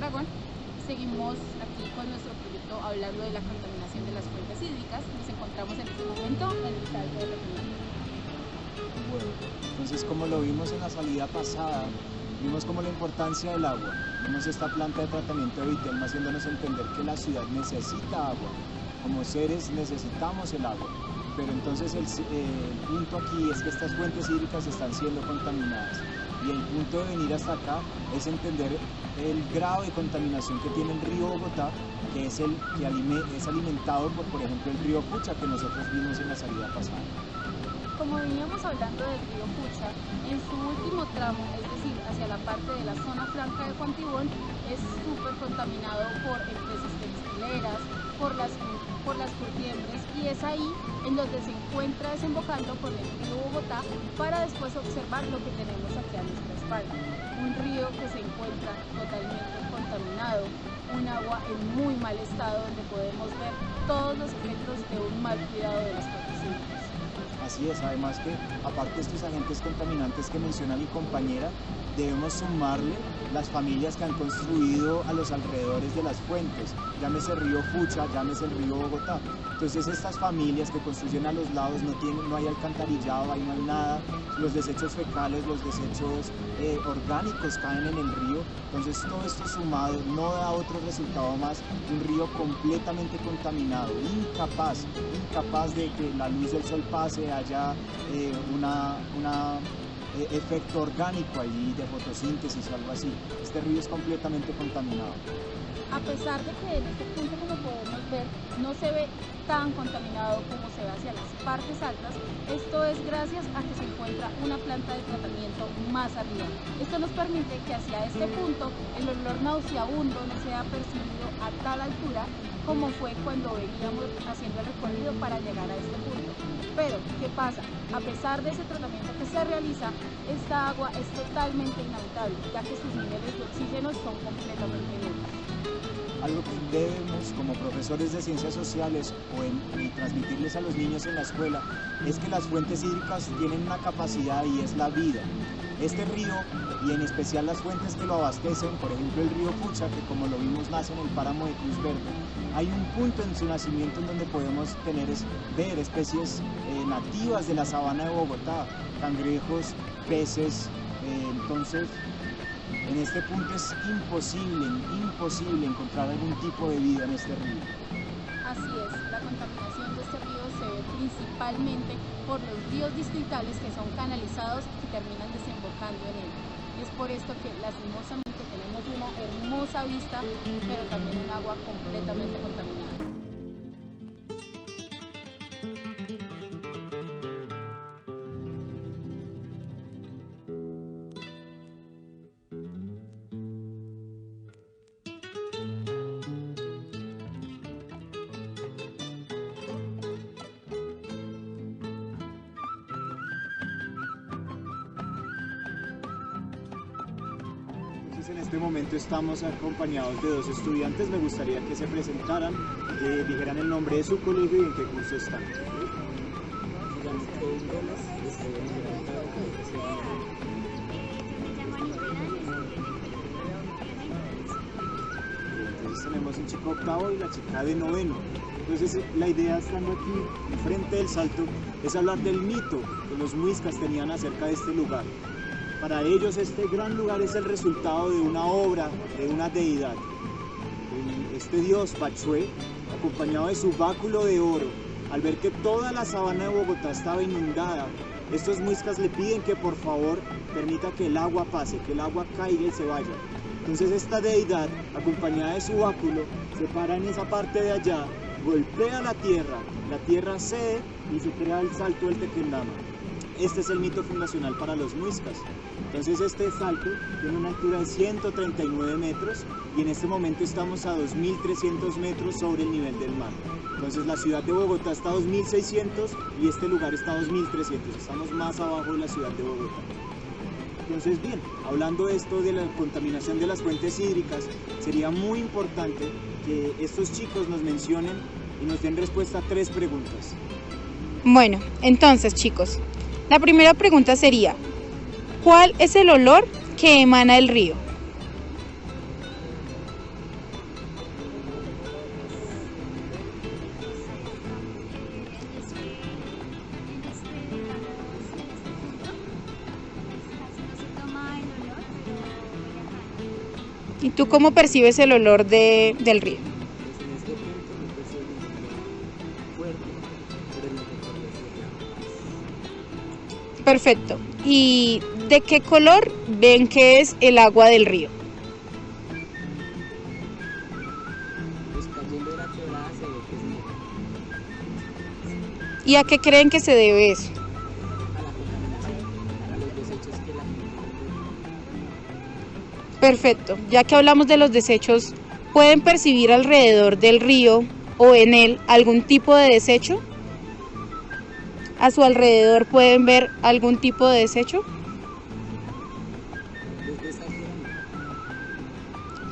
Dragón. Seguimos aquí con nuestro proyecto hablando de la contaminación de las fuentes hídricas. Nos encontramos en este momento en el Salto de Refinamiento. Bueno, entonces como lo vimos en la salida pasada, vimos como la importancia del agua. Vimos esta planta de tratamiento de Vitelma haciéndonos entender que la ciudad necesita agua. Como seres necesitamos el agua. Pero entonces el punto aquí es que estas fuentes hídricas están siendo contaminadas. Y el punto de venir hasta acá es entender el grado de contaminación que tiene el río Bogotá, que es el que es alimentado por ejemplo, el río Pucha, que nosotros vimos en la salida pasada. Como veníamos hablando del río Pucha, en su último tramo, es decir, hacia la parte de la zona franca de Juan Tibón, es súper contaminado por empresas textileras, por las curtiembres, y es ahí en donde se encuentra desembocando con el río Bogotá para después observar lo que tenemos aquí a nuestra espalda. Un río que se encuentra totalmente contaminado, un agua en muy mal estado donde podemos ver todos los efectos de un mal cuidado de las fuentes hídricas. Así es, además que aparte de estos agentes contaminantes que menciona mi compañera, debemos sumarle las familias que han construido a los alrededores de las fuentes, llámese el río Pucha, llámese el río Bogotá. Entonces estas familias que construyen a los lados no hay alcantarillado, ahí no hay nada, los desechos fecales, los desechos orgánicos caen en el río, entonces todo esto sumado no da otro resultado más que un río completamente contaminado, incapaz de que la luz del sol pase, haya efecto orgánico allí de fotosíntesis o algo así. Este río es completamente contaminado. A pesar de que en este punto, como podemos ver, no se ve tan contaminado como se ve hacia las partes altas, esto es gracias a que se encuentra una planta de tratamiento más arriba. Esto nos permite que hacia este punto el olor nauseabundo no sea percibido a tal altura como fue cuando veníamos haciendo el recorrido para llegar a este punto. Pero, ¿qué pasa? A pesar de ese tratamiento que se realiza, esta agua es totalmente inhabitable, ya que sus niveles de oxígeno son completamente nulos. Algo que debemos como profesores de ciencias sociales y transmitirles a los niños en la escuela es que las fuentes hídricas tienen una capacidad y es la vida. Este río y en especial las fuentes que lo abastecen, por ejemplo el río Pucha, que como lo vimos nace en el páramo de Cruz Verde, hay un punto en su nacimiento en donde podemos ver especies nativas de la sabana de Bogotá, cangrejos, peces, entonces en este punto es imposible encontrar algún tipo de vida en este río. Así es, la contaminación de este río se ve principalmente por los ríos distritales que son canalizados y terminan desembocando en él. Es por esto que lastimosamente tenemos una hermosa vista, pero también un agua completamente contaminada. En este momento estamos acompañados de dos estudiantes. Me gustaría que se presentaran, dijeran el nombre de su colegio y en qué curso están. Entonces tenemos un chico octavo y la chica de noveno. Entonces la idea estando aquí enfrente del Salto es hablar del mito que los muiscas tenían acerca de este lugar. Para ellos este gran lugar es el resultado de una obra, de una deidad. Este dios Pachué, acompañado de su báculo de oro, al ver que toda la sabana de Bogotá estaba inundada, estos muiscas le piden que por favor permita que el agua pase, que el agua caiga y se vaya. Entonces esta deidad, acompañada de su báculo, se para en esa parte de allá, golpea la tierra cede y se crea el Salto del Tequendama. Este es el mito fundacional para los muiscas. Entonces este salto tiene una altura de 139 metros y en este momento estamos a 2.300 metros sobre el nivel del mar. Entonces la ciudad de Bogotá está a 2.600 y este lugar está a 2.300, estamos más abajo de la ciudad de Bogotá. Entonces bien, hablando de esto de la contaminación de las fuentes hídricas, sería muy importante que estos chicos nos mencionen y nos den respuesta a 3 preguntas. Bueno, entonces chicos, la primera pregunta sería, ¿cuál es el olor que emana el río? ¿Y tú cómo percibes el olor del río? Pues en este punto no percibo un olor fuerte, pero en lo que corre Perfecto. ¿Y de qué color ven que es el agua del río? Pues cayendo de la quebrada se ve que es negra, ¿Y a qué creen que se debe eso? a la contaminación, a los desechos que la gente bota. Perfecto. Ya que hablamos de los desechos, ¿pueden percibir alrededor del río o en él algún tipo de desecho? ¿A su alrededor pueden ver algún tipo de desecho? Desde esa altura no.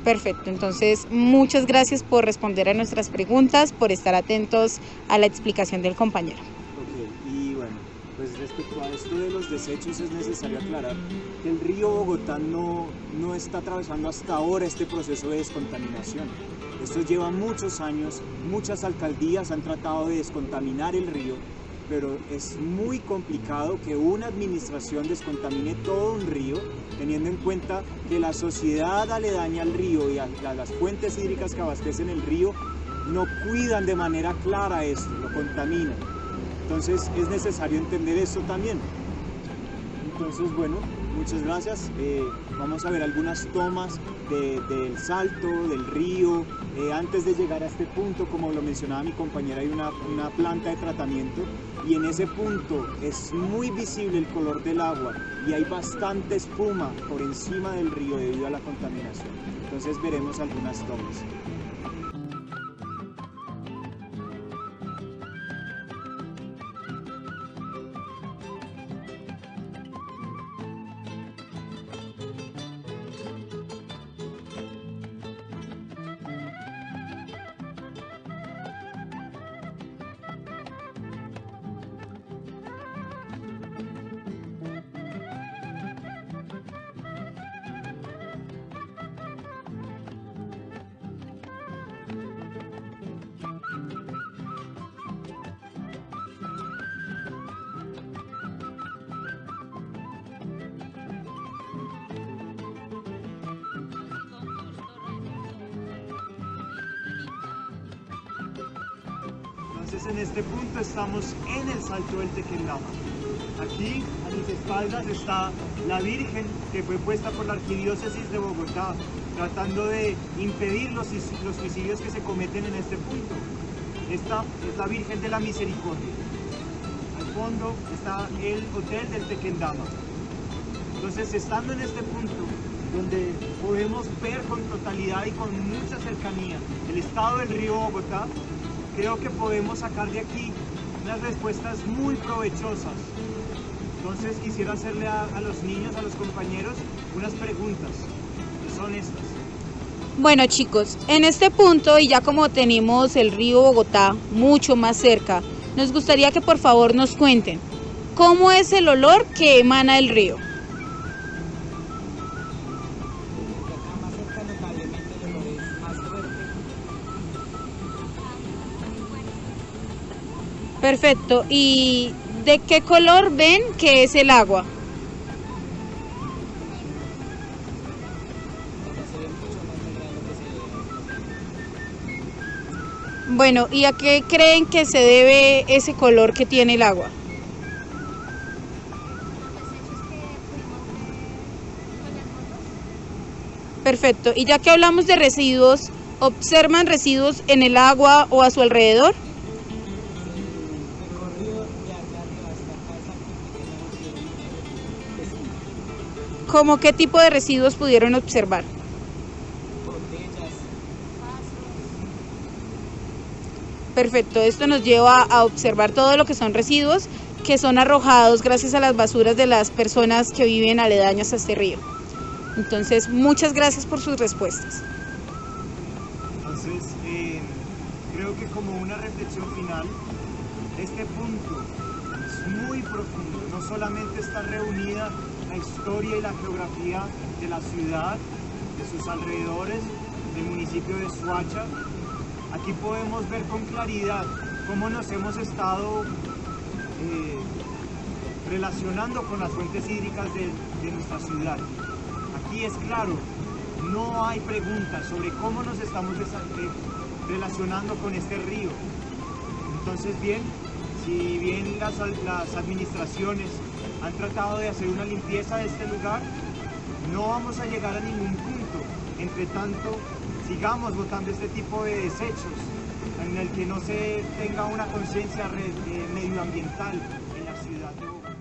Perfecto, entonces muchas gracias por responder a nuestras preguntas, por estar atentos a la explicación del compañero. Ok, y bueno, pues respecto a esto de los desechos es necesario aclarar que el río Bogotá no está atravesando hasta ahora este proceso de descontaminación. Esto lleva muchos años, muchas alcaldías han tratado de descontaminar el río, pero es muy complicado que una administración descontamine todo un río, teniendo en cuenta que la sociedad aledaña al río y a las fuentes hídricas que abastecen el río no cuidan de manera clara esto, lo contaminan. Entonces es necesario entender esto también. Entonces, bueno, muchas gracias. Vamos a ver algunas tomas del salto, del río. Antes de llegar a este punto, como lo mencionaba mi compañera, hay una planta de tratamiento y en ese punto es muy visible el color del agua y hay bastante espuma por encima del río debido a la contaminación. Entonces veremos algunas tomas. Entonces en este punto estamos en el Salto del Tequendama. Aquí a mis espaldas está la Virgen que fue puesta por la Arquidiócesis de Bogotá, tratando de impedir los suicidios que se cometen en este punto. Esta es la Virgen de la Misericordia. Al fondo está el Hotel del Tequendama. Entonces, estando en este punto, donde podemos ver con totalidad y con mucha cercanía el estado del río Bogotá, creo que podemos sacar de aquí unas respuestas muy provechosas. Entonces quisiera hacerle a los niños, a los compañeros, unas preguntas, que son estas. Bueno chicos, en este punto y ya como tenemos el río Bogotá mucho más cerca, nos gustaría que por favor nos cuenten cómo es el olor que emana el río. Desde acá más cerca notablemente el olor es más fuerte. Perfecto, ¿y de qué color ven que es el agua? Se ve mucho más negra de lo que se ve. Bueno, ¿y a qué creen que se debe ese color que tiene el agua? Perfecto, y ya que hablamos de residuos, ¿observan residuos en el agua o a su alrededor? El recorrido de acá arriba hasta acá exactamente ¿Cómo qué tipo de residuos pudieron observar? botellas. Perfecto, esto nos lleva a observar todo lo que son residuos que son arrojados gracias a las basuras de las personas que viven aledañas a este río. Entonces, muchas gracias por sus respuestas. Entonces, creo que como una reflexión final, este punto es muy profundo. No solamente está reunida la historia y la geografía de la ciudad, de sus alrededores, del municipio de Soacha. Aquí podemos ver con claridad cómo nos hemos estado relacionando con las fuentes hídricas de nuestra ciudad. Aquí es claro, no hay preguntas sobre cómo nos estamos relacionando con este río. Entonces bien, si bien las administraciones han tratado de hacer una limpieza de este lugar, no vamos a llegar a ningún punto. Entre tanto, sigamos botando este tipo de desechos en el que no se tenga una conciencia medioambiental en la ciudad de Bogotá.